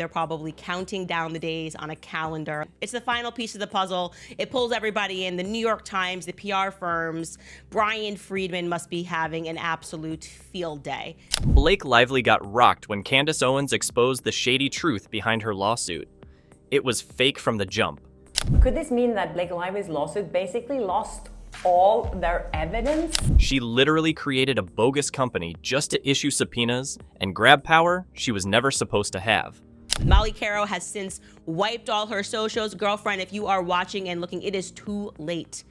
They're probably counting down the days on a calendar. It's the final piece of the puzzle. It pulls everybody in. The New York Times, the PR firms. Brian Friedman must be having an absolute field day. Blake Lively got rocked when Candace Owens exposed the shady truth behind her lawsuit. It was fake from the jump. Could this mean that Blake Lively's lawsuit basically lost all their evidence? She literally created a bogus company just to issue subpoenas and grab power she was never supposed to have. Molly Caro has since wiped all her socials. Girlfriend, if you are watching and looking, it is too late.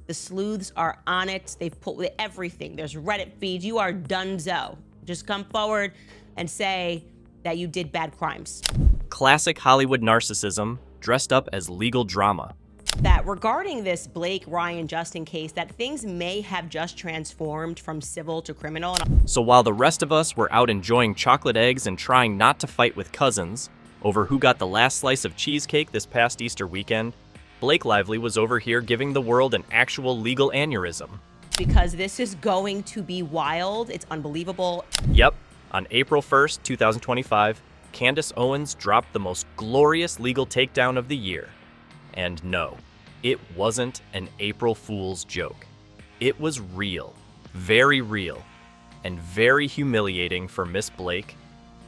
The sleuths are on it. They've pulled everything. There's Reddit feeds. You are donezo. Just come forward and say that you did bad crimes. Classic Hollywood narcissism dressed up as legal drama. That regarding this Blake, Ryan, Justin case, that things may have just transformed from civil to criminal. So while the rest of us were out enjoying chocolate eggs and trying not to fight with cousins over who got the last slice of cheesecake this past Easter weekend, Blake Lively was over here giving the world an actual legal aneurysm. Because this is going to be wild. It's unbelievable. Yep, on April 1st, 2025, Candace Owens dropped the most glorious legal takedown of the year. And no, it wasn't an April Fool's joke. It was real, very real, and very humiliating for Miss Blake,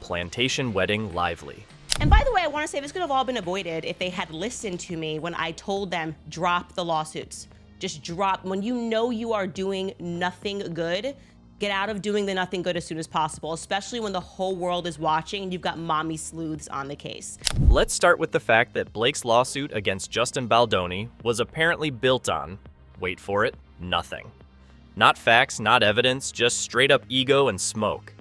Plantation Wedding Lively. And by the way, I want to say this could have all been avoided if they had listened to me when I told them, drop the lawsuits. Just drop. When you know you are doing nothing good, get out of doing the nothing good as soon as possible, especially when the whole world is watching and you've got mommy sleuths on the case. Let's start with the fact that Blake's lawsuit against Justin Baldoni was apparently built on, wait for it, nothing. Not facts, not evidence, just straight up ego and smoke.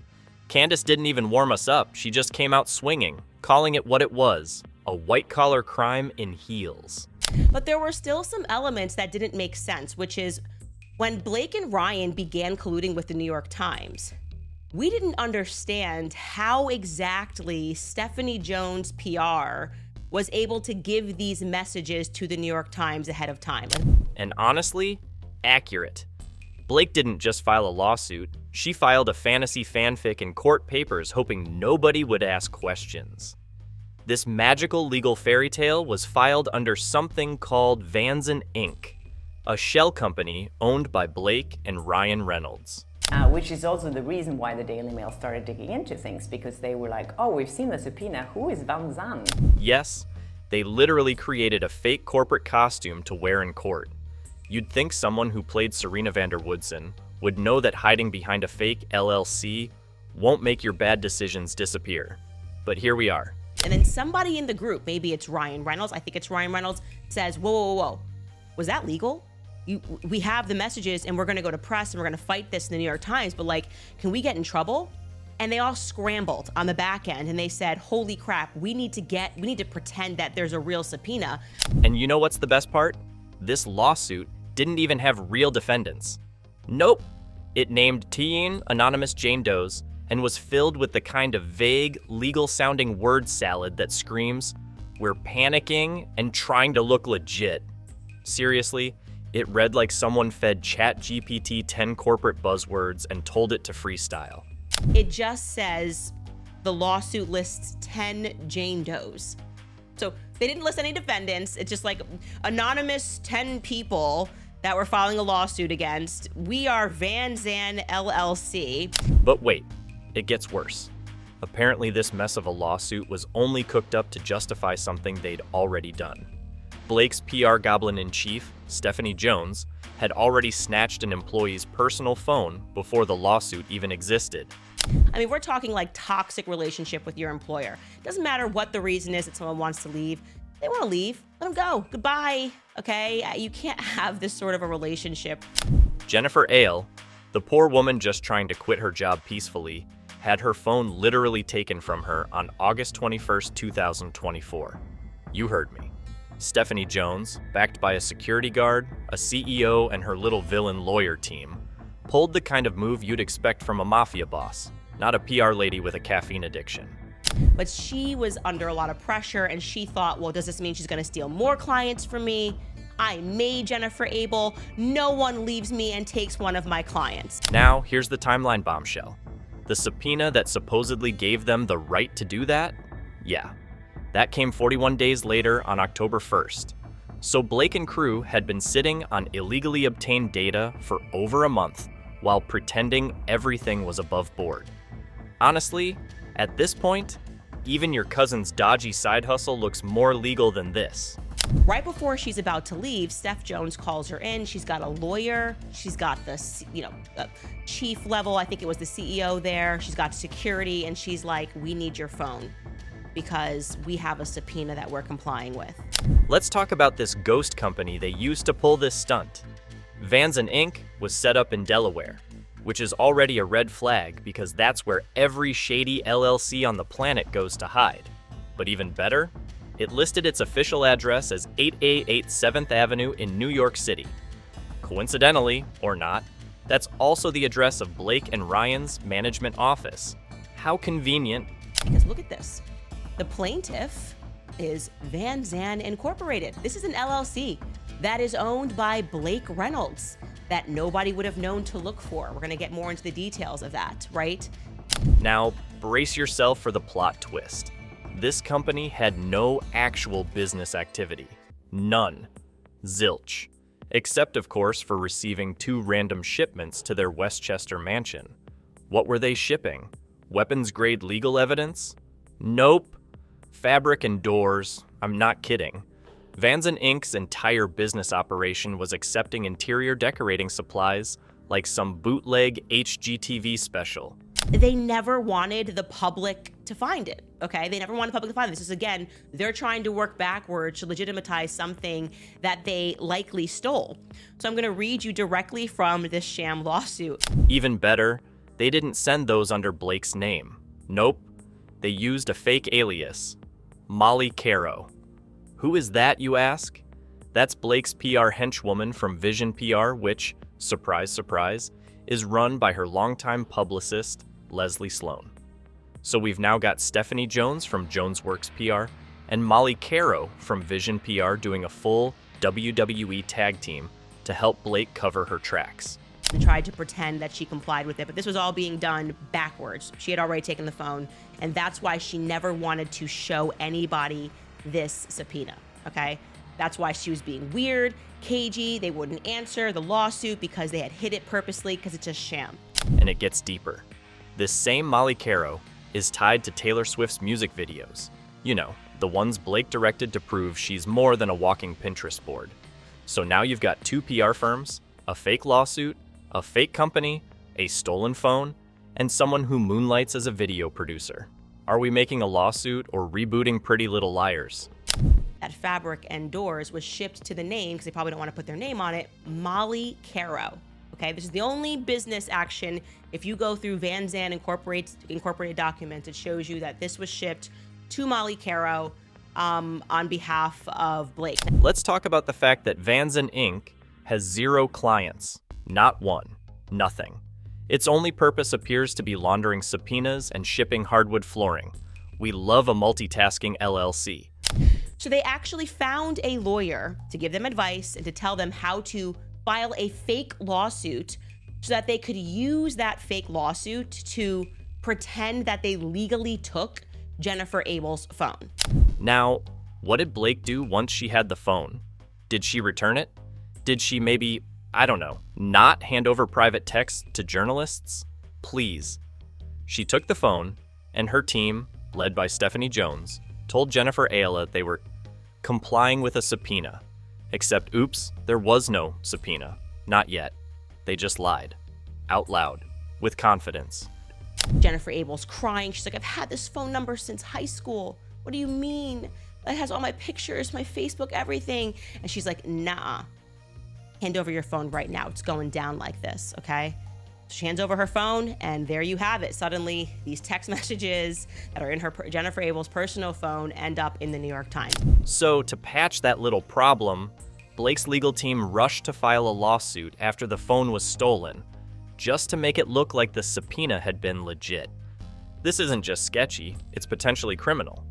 Candace didn't even warm us up. She just came out swinging, calling it what it was, a white-collar crime in heels. But there were still some elements that didn't make sense, which is when Blake and Ryan began colluding with the New York Times, we didn't understand how exactly Stephanie Jones PR was able to give these messages to the New York Times ahead of time. And honestly, accurate. Blake didn't just file a lawsuit. She filed a fantasy fanfic in court papers hoping nobody would ask questions. This magical legal fairy tale was filed under something called Vanzan Inc., a shell company owned by Blake and Ryan Reynolds. Which is also the reason why the Daily Mail started digging into things, because they were like, oh, we've seen the subpoena, who is Van Zandt? Yes, they literally created a fake corporate costume to wear in court. You'd think someone who played Serena van der Woodsen would know that hiding behind a fake LLC won't make your bad decisions disappear. But here we are. And then somebody in the group, maybe it's Ryan Reynolds, I think it's Ryan Reynolds, says, whoa, whoa, whoa, was that legal? We have the messages and we're gonna go to press and we're gonna fight this in the New York Times, but like, can we get in trouble? And they all scrambled on the back end and they said, holy crap, we need to pretend that there's a real subpoena. And you know what's the best part? This lawsuit didn't even have real defendants. Nope. It named teen anonymous Jane Does and was filled with the kind of vague, legal-sounding word salad that screams, we're panicking and trying to look legit. Seriously, it read like someone fed ChatGPT 10 corporate buzzwords and told it to freestyle. It just says the lawsuit lists 10 Jane Does. So they didn't list any defendants. It's just like anonymous 10 people that we're filing a lawsuit against. We are Van Zandt LLC. But wait, it gets worse. Apparently this mess of a lawsuit was only cooked up to justify something they'd already done. Blake's PR goblin-in-chief, Stephanie Jones, had already snatched an employee's personal phone before the lawsuit even existed. I mean, we're talking like toxic relationship with your employer. It doesn't matter what the reason is that someone wants to leave. They want to leave, let them go. Goodbye, okay? You can't have this sort of a relationship. Jennifer Ale, the poor woman just trying to quit her job peacefully, had her phone literally taken from her on August 21st, 2024. You heard me. Stephanie Jones, backed by a security guard, a CEO, and her little villain lawyer team, pulled the kind of move you'd expect from a mafia boss, not a PR lady with a caffeine addiction. But she was under a lot of pressure and she thought, well, does this mean she's gonna steal more clients from me? I made Jennifer Abel. No one leaves me and takes one of my clients. Now, here's the timeline bombshell. The subpoena that supposedly gave them the right to do that Yeah, that came 41 days later on October 1st. So Blake and crew had been sitting on illegally obtained data for over a month while pretending everything was above board. Honestly, at this point, even your cousin's dodgy side hustle looks more legal than this. Right before she's about to leave, Steph Jones calls her in. She's got a lawyer. She's got the, chief level. I think it was the CEO there. She's got security, and she's like, "We need your phone because we have a subpoena that we're complying with." Let's talk about this ghost company they used to pull this stunt. Vans and Inc. was set up in Delaware, which is already a red flag because that's where every shady LLC on the planet goes to hide. But even better, it listed its official address as 888 7th Avenue in New York City. Coincidentally, or not, that's also the address of Blake and Ryan's management office. How convenient. Because look at this. The plaintiff is Van Zandt Incorporated. This is an LLC that is owned by Blake Reynolds that nobody would have known to look for. We're going to get more into the details of that, right? Now, brace yourself for the plot twist. This company had no actual business activity. None. Zilch. Except, of course, for receiving 2 random shipments to their Westchester mansion. What were they shipping? Weapons-grade legal evidence? Nope. Fabric and doors. I'm not kidding. Vans and Inc.'s entire business operation was accepting interior decorating supplies like some bootleg HGTV special. They never wanted the public to find it, okay? They never wanted the public to find it. This is, again, they're trying to work backwards to legitimize something that they likely stole. So I'm gonna read you directly from this sham lawsuit. Even better, they didn't send those under Blake's name. Nope. They used a fake alias, Molly Caro. Who is that, you ask? That's Blake's PR henchwoman from Vision PR, which, surprise, surprise, is run by her longtime publicist, Leslie Sloan. So we've now got Stephanie Jones from JonesWorks PR and Molly Caro from Vision PR doing a full WWE tag team to help Blake cover her tracks. And tried to pretend that she complied with it, but this was all being done backwards. She had already taken the phone, and that's why she never wanted to show anybody this subpoena, okay? That's why she was being weird, cagey. They wouldn't answer the lawsuit because they had hid it purposely because it's a sham. And it gets deeper. This same Molly Caro is tied to Taylor Swift's music videos. You know, the ones Blake directed to prove she's more than a walking Pinterest board. So now you've got 2 PR firms, a fake lawsuit, a fake company, a stolen phone, and someone who moonlights as a video producer. Are we making a lawsuit or rebooting Pretty Little Liars? That fabric and doors was shipped to the name, because they probably don't want to put their name on it, Molly Caro. Okay, this is the only business action. If you go through Van Zandt Incorporated documents, it shows you that this was shipped to Molly Caro on behalf of Blake. Let's talk about the fact that Van Zandt Inc. has 0 clients. Not one. Nothing. Its only purpose appears to be laundering subpoenas and shipping hardwood flooring. We love a multitasking LLC. So they actually found a lawyer to give them advice and to tell them how to file a fake lawsuit so that they could use that fake lawsuit to pretend that they legally took Jennifer Abel's phone. Now, what did Blake do once she had the phone? Did she return it? Did she maybe, I don't know, not hand over private texts to journalists? Please. She took the phone, and her team, led by Stephanie Jones, told Jennifer Ayala they were complying with a subpoena. Except, oops, there was no subpoena. Not yet. They just lied. Out loud. With confidence. Jennifer Abel's crying. She's like, "I've had this phone number since high school. What do you mean? It has all my pictures, my Facebook, everything." And she's like, "Nah. Hand over your phone right now. It's going down like this, okay?" She hands over her phone, and there you have it. Suddenly, these text messages that are in her Jennifer Abel's personal phone end up in the New York Times. So to patch that little problem, Blake's legal team rushed to file a lawsuit after the phone was stolen, just to make it look like the subpoena had been legit. This isn't just sketchy, it's potentially criminal.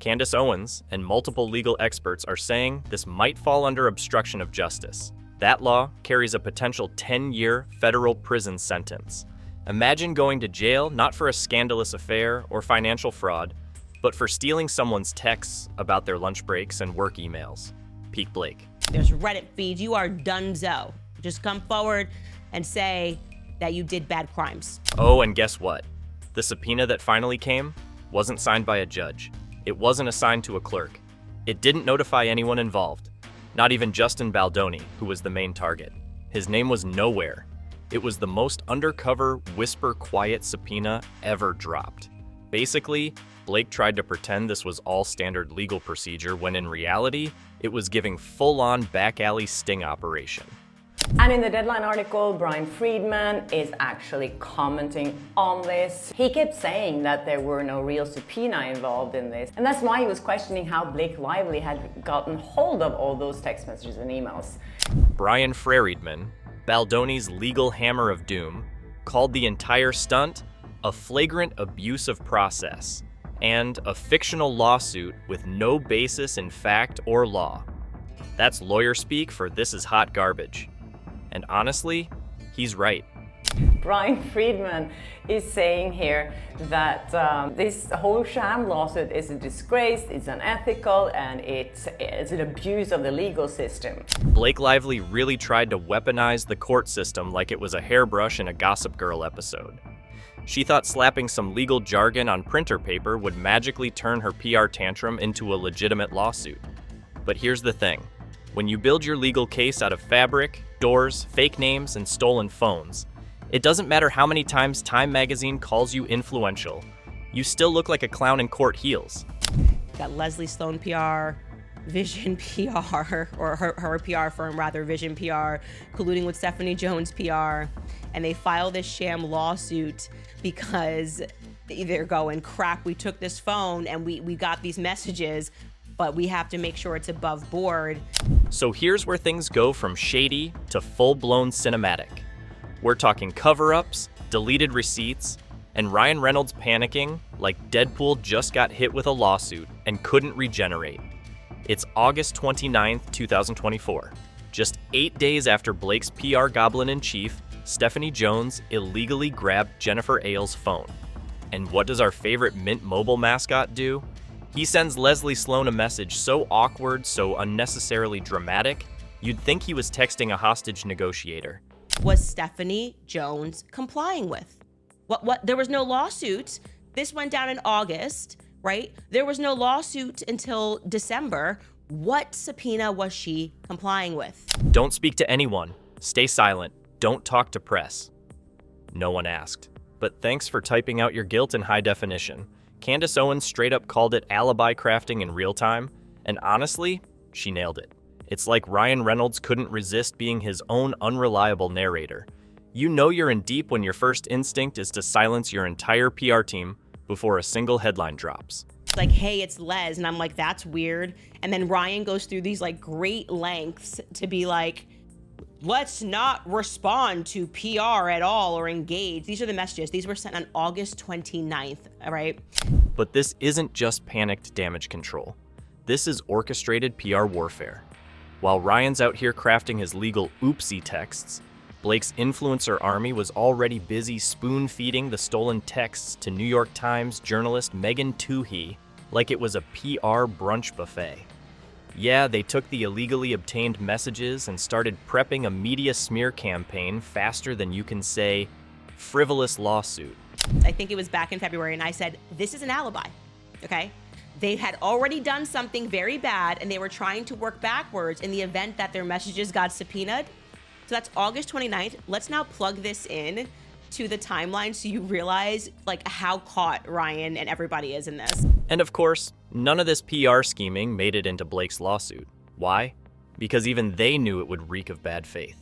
Candace Owens and multiple legal experts are saying this might fall under obstruction of justice. That law carries a potential 10-year federal prison sentence. Imagine going to jail not for a scandalous affair or financial fraud, but for stealing someone's texts about their lunch breaks and work emails. Peak Blake. There's Reddit feeds. You are donezo. Just come forward and say that you did bad crimes. Oh, and guess what? The subpoena that finally came wasn't signed by a judge. It wasn't assigned to a clerk. It didn't notify anyone involved, not even Justin Baldoni, who was the main target. His name was nowhere. It was the most undercover, whisper-quiet subpoena ever dropped. Basically, Blake tried to pretend this was all standard legal procedure when in reality, it was giving full-on back-alley sting operation. And in the Deadline article, Brian Friedman is actually commenting on this. He kept saying that there were no real subpoena involved in this. And that's why he was questioning how Blake Lively had gotten hold of all those text messages and emails. Brian Friedman, Baldoni's legal hammer of doom, called the entire stunt a flagrant abuse of process and a fictional lawsuit with no basis in fact or law. That's lawyer speak for this is hot garbage. And honestly, he's right. Brian Friedman is saying here that this whole sham lawsuit is a disgrace, it's unethical, and it's an abuse of the legal system. Blake Lively really tried to weaponize the court system like it was a hairbrush in a Gossip Girl episode. She thought slapping some legal jargon on printer paper would magically turn her PR tantrum into a legitimate lawsuit. But here's the thing. When you build your legal case out of fabric, doors, fake names, and stolen phones, it doesn't matter how many times Time magazine calls you influential, you still look like a clown in court heels. Got Leslie Sloan PR, Vision PR, or her PR firm rather, Vision PR, colluding with Stephanie Jones PR, and they file this sham lawsuit because they're going, crap, we took this phone and we got these messages, but we have to make sure it's above board. So here's where things go from shady to full-blown cinematic. We're talking cover-ups, deleted receipts, and Ryan Reynolds panicking like Deadpool just got hit with a lawsuit and couldn't regenerate. It's August 29th, 2024. Just 8 days after Blake's PR goblin-in-chief, Stephanie Jones, illegally grabbed Jennifer Ailes' phone. And what does our favorite Mint Mobile mascot do? He sends Leslie Sloan a message so awkward, so unnecessarily dramatic, you'd think he was texting a hostage negotiator. Was Stephanie Jones complying with? What? There was no lawsuit. This went down in August, right? There was no lawsuit until December. What subpoena was she complying with? Don't speak to anyone. Stay silent. Don't talk to press. No one asked. But thanks for typing out your guilt in high definition. Candace Owens straight up called it alibi crafting in real time, and honestly, she nailed it. It's like Ryan Reynolds couldn't resist being his own unreliable narrator. You know you're in deep when your first instinct is to silence your entire PR team before a single headline drops. It's like, hey, it's Les, and I'm like, that's weird. And then Ryan goes through these like great lengths to be like, let's not respond to PR at all or engage. These are the messages. These were sent on August 29th, all right? But this isn't just panicked damage control. This is orchestrated PR warfare. While Ryan's out here crafting his legal oopsie texts, Blake's influencer army was already busy spoon-feeding the stolen texts to New York Times journalist Megan Twohey like it was a PR brunch buffet. Yeah, they took the illegally obtained messages and started prepping a media smear campaign faster than you can say, frivolous lawsuit. I think it was back in February, and I said, this is an alibi, okay? They had already done something very bad, and they were trying to work backwards in the event that their messages got subpoenaed. So that's August 29th. Let's now plug this in to the timeline so you realize like how caught Ryan and everybody is in this. And of course, none of this PR scheming made it into Blake's lawsuit. Why? Because even they knew it would reek of bad faith.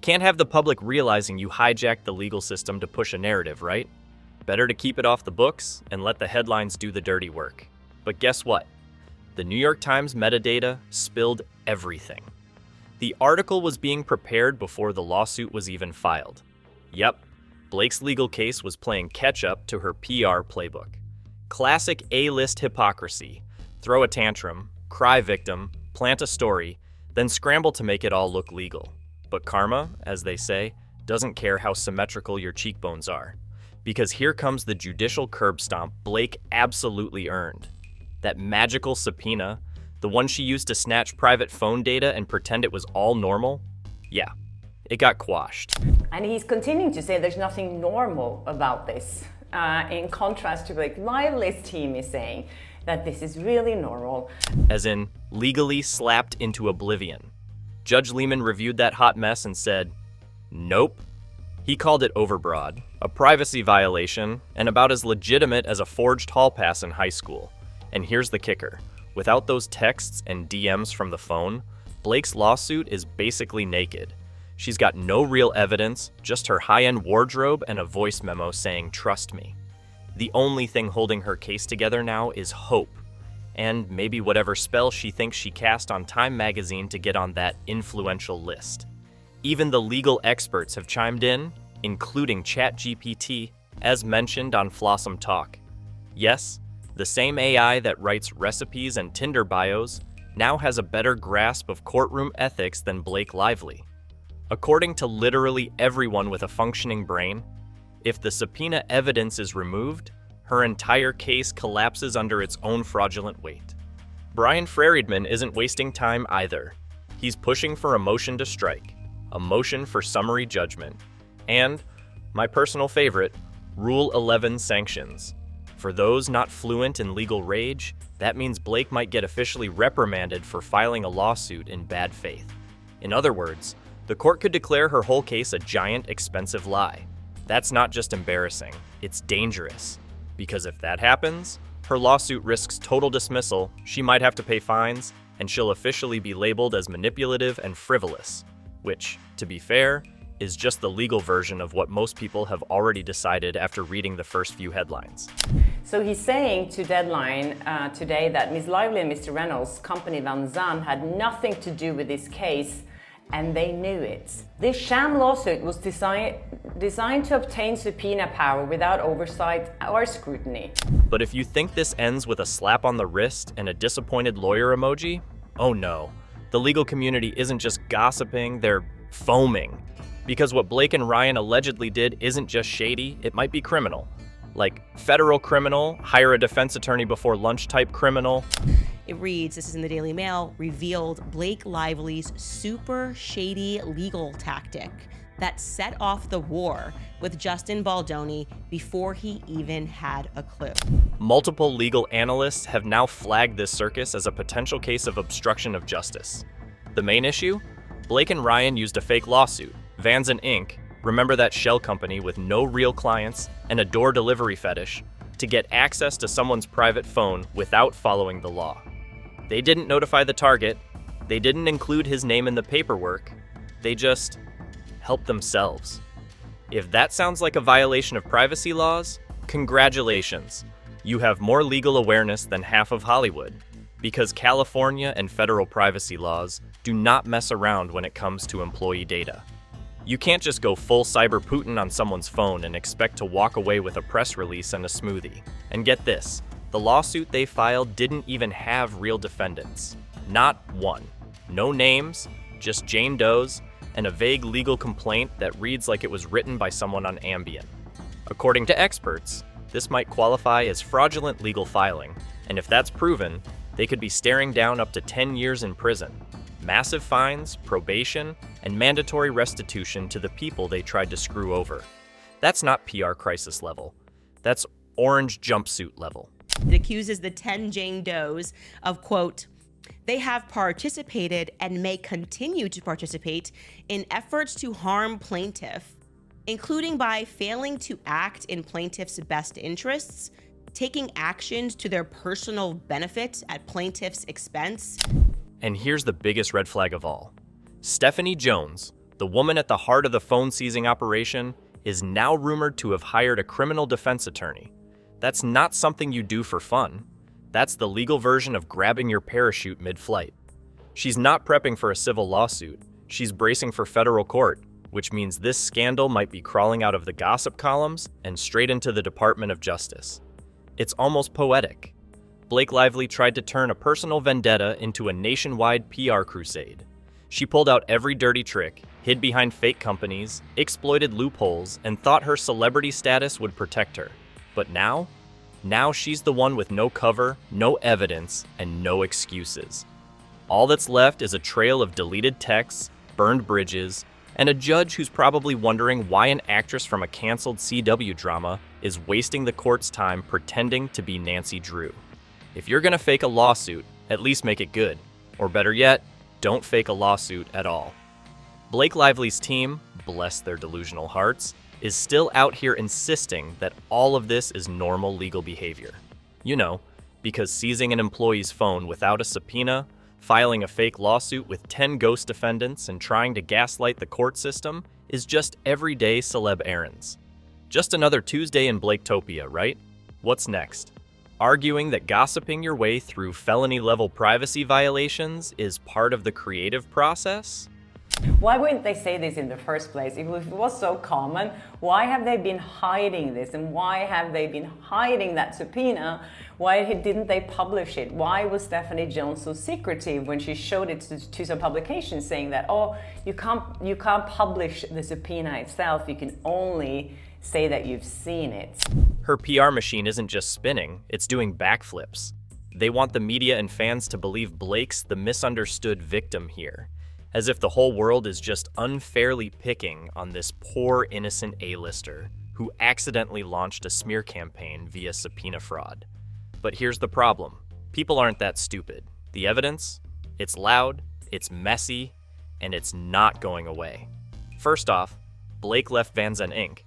Can't have the public realizing you hijacked the legal system to push a narrative, right? Better to keep it off the books and let the headlines do the dirty work. But guess what? The New York Times metadata spilled everything. The article was being prepared before the lawsuit was even filed. Yep, Blake's legal case was playing catch-up to her PR playbook. Classic A-list hypocrisy. Throw a tantrum, cry victim, plant a story, then scramble to make it all look legal. But karma, as they say, doesn't care how symmetrical your cheekbones are. Because here comes the judicial curb stomp Blake absolutely earned. That magical subpoena, the one she used to snatch private phone data and pretend it was all normal, yeah, it got quashed. And he's continuing to say there's nothing normal about this. In contrast to Blake Lively's team is saying that this is really normal. As in, legally slapped into oblivion. Judge Lehman reviewed that hot mess and said, nope. He called it overbroad, a privacy violation, and about as legitimate as a forged hall pass in high school. And here's the kicker. Without those texts and DMs from the phone, Blake's lawsuit is basically naked. She's got no real evidence, just her high-end wardrobe and a voice memo saying, trust me. The only thing holding her case together now is hope, and maybe whatever spell she thinks she cast on Time magazine to get on that influential list. Even the legal experts have chimed in, including ChatGPT, as mentioned on Flossom Talk. Yes, the same AI that writes recipes and Tinder bios now has a better grasp of courtroom ethics than Blake Lively. According to literally everyone with a functioning brain, if the subpoena evidence is removed, her entire case collapses under its own fraudulent weight. Brian Freriedman isn't wasting time either. He's pushing for a motion to strike, a motion for summary judgment, and, my personal favorite, Rule 11 sanctions. For those not fluent in legal rage, that means Blake might get officially reprimanded for filing a lawsuit in bad faith. In other words, the court could declare her whole case a giant, expensive lie. That's not just embarrassing, it's dangerous. Because if that happens, her lawsuit risks total dismissal, she might have to pay fines, and she'll officially be labeled as manipulative and frivolous, which, to be fair, is just the legal version of what most people have already decided after reading the first few headlines. So he's saying to Deadline today that Ms. Lively and Mr. Reynolds' company Van Zandt had nothing to do with this case, and they knew it. This sham lawsuit was designed to obtain subpoena power without oversight or scrutiny. But if you think this ends with a slap on the wrist and a disappointed lawyer emoji, oh no. The legal community isn't just gossiping, they're foaming. Because what Blake and Ryan allegedly did isn't just shady, it might be criminal. Like federal criminal, hire a defense attorney before lunch type criminal. It reads, this is in the Daily Mail, revealed Blake Lively's super shady legal tactic that set off the war with Justin Baldoni before he even had a clue. Multiple legal analysts have now flagged this circus as a potential case of obstruction of justice. The main issue? Blake and Ryan used a fake lawsuit, Vans and Inc., remember that shell company with no real clients and a door delivery fetish, to get access to someone's private phone without following the law. They didn't notify the target, they didn't include his name in the paperwork, they just helped themselves. If that sounds like a violation of privacy laws, congratulations. You have more legal awareness than half of Hollywood, because California and federal privacy laws do not mess around when it comes to employee data. You can't just go full cyber Putin on someone's phone and expect to walk away with a press release and a smoothie. And get this, the lawsuit they filed didn't even have real defendants. Not one. No names, just Jane Doe's, and a vague legal complaint that reads like it was written by someone on Ambien. According to experts, this might qualify as fraudulent legal filing, and if that's proven, they could be staring down up to 10 years in prison, massive fines, probation, and mandatory restitution to the people they tried to screw over. That's not PR crisis level. That's orange jumpsuit level. It accuses the 10 Jane Does of, quote, they have participated and may continue to participate in efforts to harm plaintiff, including by failing to act in plaintiff's best interests, taking actions to their personal benefit at plaintiff's expense. And here's the biggest red flag of all. Stephanie Jones, the woman at the heart of the phone seizing operation, is now rumored to have hired a criminal defense attorney. That's not something you do for fun. That's the legal version of grabbing your parachute mid-flight. She's not prepping for a civil lawsuit. She's bracing for federal court, which means this scandal might be crawling out of the gossip columns and straight into the Department of Justice. It's almost poetic. Blake Lively tried to turn a personal vendetta into a nationwide PR crusade. She pulled out every dirty trick, hid behind fake companies, exploited loopholes, and thought her celebrity status would protect her. But now she's the one with no cover, no evidence, and no excuses. All that's left is a trail of deleted texts, burned bridges, and a judge who's probably wondering why an actress from a canceled CW drama is wasting the court's time pretending to be Nancy Drew. If you're gonna fake a lawsuit, at least make it good. Or better yet, don't fake a lawsuit at all. Blake Lively's team, bless their delusional hearts, is still out here insisting that all of this is normal legal behavior. You know, because seizing an employee's phone without a subpoena, filing a fake lawsuit with 10 ghost defendants, and trying to gaslight the court system is just everyday celeb errands. Just another Tuesday in Blaketopia, right? What's next? Arguing that gossiping your way through felony-level privacy violations is part of the creative process? Why wouldn't they say this in the first place? If it was so common, why have they been hiding this? And why have they been hiding that subpoena? Why didn't they publish it? Why was Stephanie Jones so secretive when she showed it to some publications saying that, oh, you can't publish the subpoena itself, you can only say that you've seen it? Her PR machine isn't just spinning, it's doing backflips. They want the media and fans to believe Blake's the misunderstood victim here, as if the whole world is just unfairly picking on this poor innocent A-lister who accidentally launched a smear campaign via subpoena fraud. But here's the problem. People aren't that stupid. The evidence? It's loud, it's messy, and it's not going away. First off, Blake left Van Zen Inc.,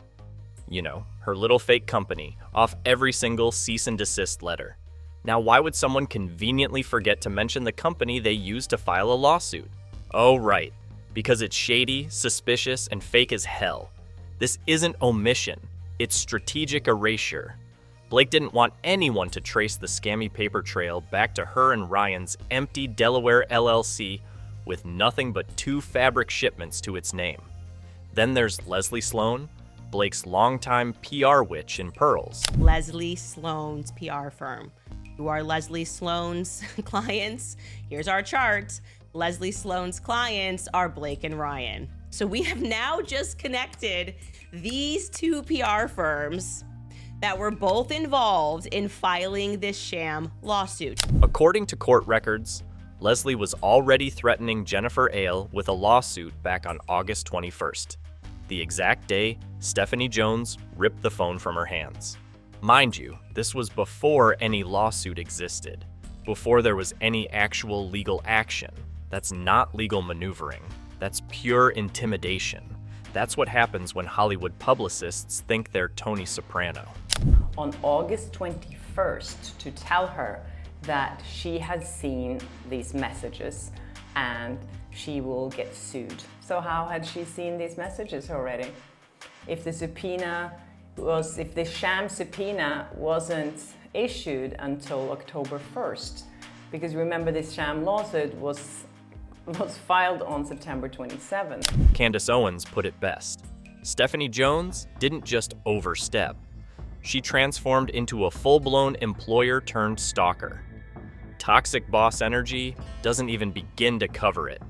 you know, her little fake company, off every single cease and desist letter. Now, why would someone conveniently forget to mention the company they used to file a lawsuit? Oh, right, because it's shady, suspicious, and fake as hell. This isn't omission, it's strategic erasure. Blake didn't want anyone to trace the scammy paper trail back to her and Ryan's empty Delaware LLC with nothing but 2 fabric shipments to its name. Then there's Leslie Sloan, Blake's longtime PR witch in pearls. Leslie Sloan's PR firm. Who are Leslie Sloan's clients? Here's our chart. Leslie Sloan's clients are Blake and Ryan. So we have now just connected these 2 PR firms that were both involved in filing this sham lawsuit. According to court records, Leslie was already threatening Jennifer Ale with a lawsuit back on August 21st, the exact day Stephanie Jones ripped the phone from her hands. Mind you, this was before any lawsuit existed, before there was any actual legal action. That's not legal maneuvering. That's pure intimidation. That's what happens when Hollywood publicists think they're Tony Soprano. On August 21st, to tell her that she has seen these messages and she will get sued. So how had she seen these messages already? If the sham subpoena wasn't issued until October 1st, because remember this sham lawsuit was filed on September 27th. Candace Owens put it best. Stephanie Jones didn't just overstep. She transformed into a full-blown employer-turned-stalker. Toxic boss energy doesn't even begin to cover it.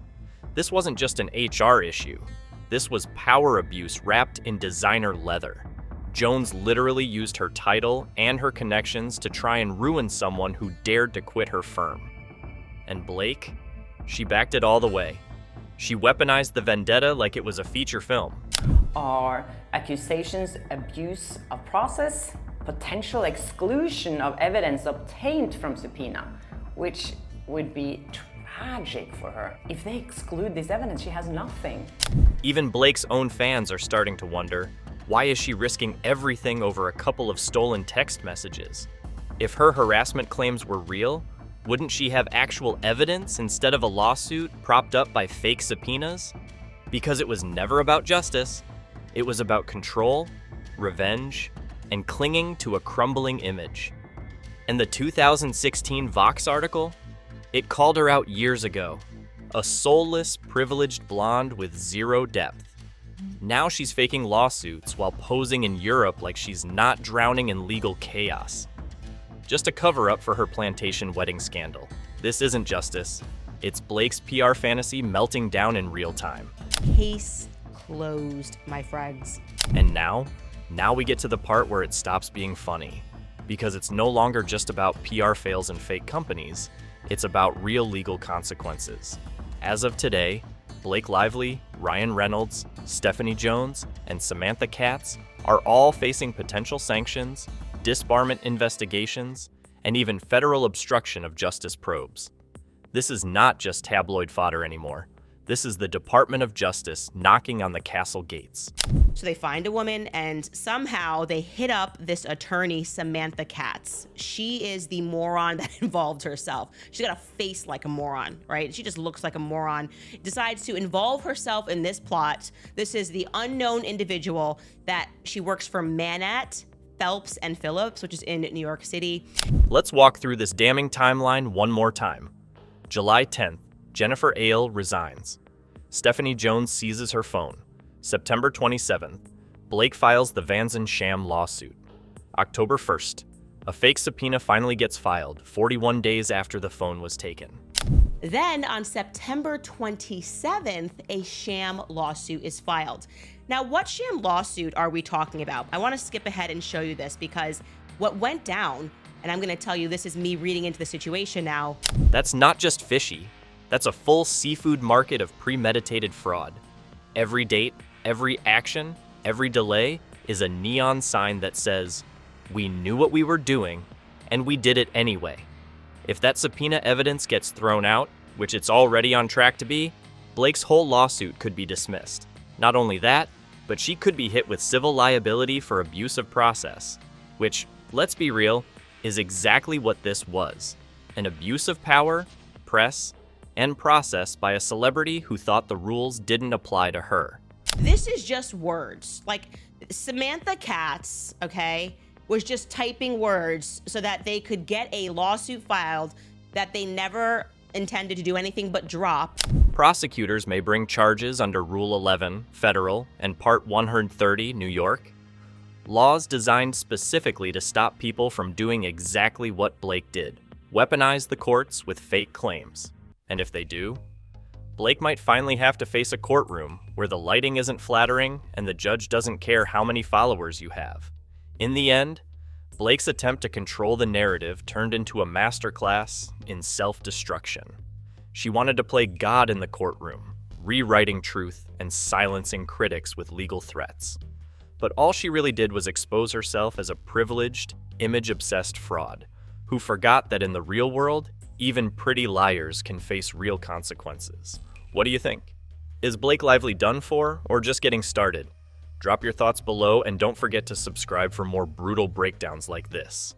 This wasn't just an HR issue. This was power abuse wrapped in designer leather. Jones literally used her title and her connections to try and ruin someone who dared to quit her firm. And Blake? She backed it all the way. She weaponized the vendetta like it was a feature film. Are accusations abuse of process, potential exclusion of evidence obtained from subpoena, which would be tragic for her. If they exclude this evidence, she has nothing. Even Blake's own fans are starting to wonder, why is she risking everything over a couple of stolen text messages? If her harassment claims were real, wouldn't she have actual evidence instead of a lawsuit propped up by fake subpoenas? Because it was never about justice. It was about control, revenge, and clinging to a crumbling image. And the 2016 Vox article? It called her out years ago. A soulless, privileged blonde with zero depth. Now she's faking lawsuits while posing in Europe like she's not drowning in legal chaos. Just a cover-up for her plantation wedding scandal. This isn't justice. It's Blake's PR fantasy melting down in real time. Case closed, my friends. And now we get to the part where it stops being funny. Because it's no longer just about PR fails and fake companies, it's about real legal consequences. As of today, Blake Lively, Ryan Reynolds, Stephanie Jones, and Samantha Katz are all facing potential sanctions, disbarment investigations, and even federal obstruction of justice probes. This is not just tabloid fodder anymore. This is the Department of Justice knocking on the castle gates. So they find a woman and somehow they hit up this attorney, Samantha Katz. She is the moron that involved herself. She's got a face like a moron, right? She just looks like a moron. Decides to involve herself in this plot. This is the unknown individual that she works for Manat, Phelps, and Phillips, which is in New York City. Let's walk through this damning timeline one more time. July 10th, Jennifer Ale resigns. Stephanie Jones seizes her phone. September 27th, Blake files the Vanzin sham lawsuit. October 1st, a fake subpoena finally gets filed 41 days after the phone was taken. Then on September 27th, a sham lawsuit is filed. Now, what sham lawsuit are we talking about? I want to skip ahead and show you this because what went down, and I'm going to tell you this is me reading into the situation now. That's not just fishy. That's a full seafood market of premeditated fraud. Every date, every action, every delay is a neon sign that says, "We knew what we were doing, and we did it anyway." If that subpoena evidence gets thrown out, which it's already on track to be, Blake's whole lawsuit could be dismissed. Not only that, but she could be hit with civil liability for abuse of process, which, let's be real, is exactly what this was. An abuse of power, press, and process by a celebrity who thought the rules didn't apply to her. This is just words. Like, Samantha Katz, okay, was just typing words so that they could get a lawsuit filed that they never intended to do anything but drop. Prosecutors may bring charges under Rule 11, Federal, and Part 130, New York. Laws designed specifically to stop people from doing exactly what Blake did, weaponize the courts with fake claims. And if they do, Blake might finally have to face a courtroom where the lighting isn't flattering and the judge doesn't care how many followers you have. In the end, Blake's attempt to control the narrative turned into a masterclass in self-destruction. She wanted to play God in the courtroom, rewriting truth and silencing critics with legal threats. But all she really did was expose herself as a privileged, image-obsessed fraud who forgot that in the real world, even pretty liars can face real consequences. What do you think? Is Blake Lively done for, or just getting started? Drop your thoughts below and don't forget to subscribe for more brutal breakdowns like this.